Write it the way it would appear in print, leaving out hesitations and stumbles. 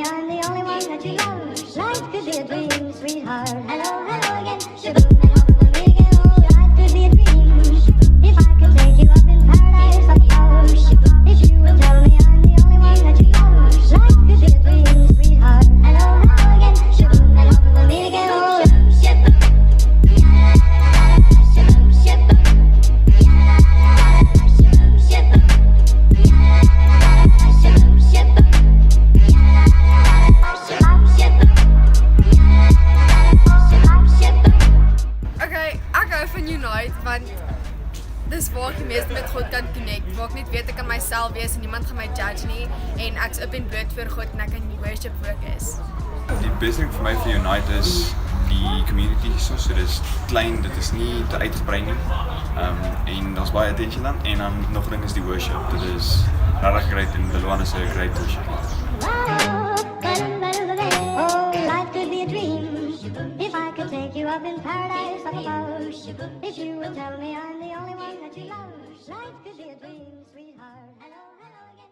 me I'm the only one that you love. Life could be a dream, sweetheart. Hello, hello again. Shaboom, and hope we'll meet again. Oh, life could be a dream. If I could take you up in paradise, I suppose. If you would tell me I'm the only one that you love. Life could be a dream, sweetheart. Hello, hello again. Shaboom, and hope we'll meet again. Oh, shaboom, shaboom, shaboom, shaboom, shaboom, shaboom, shaboom. Okay, ek hou van Unite want dis waar ek die meeste met God kan connect, waar ek net weet ek kan myself wees en niemand gaan my judge nie en ek's op en bloot voor God en ek kan worship focus. Die beste ding vir my vir Unite is die community so dis klein, dit is nie te uitgebrei nie. En daar's baie attention dan en dan nog 'n ding is die worship. Dit is regtig great en Beloan is 'n great worship. Oh, life could be a dream. If I could take you up in paradise, I suppose. If you would tell me I'm the only one that you love. Life could be a dream, sweetheart. Hello, hello again.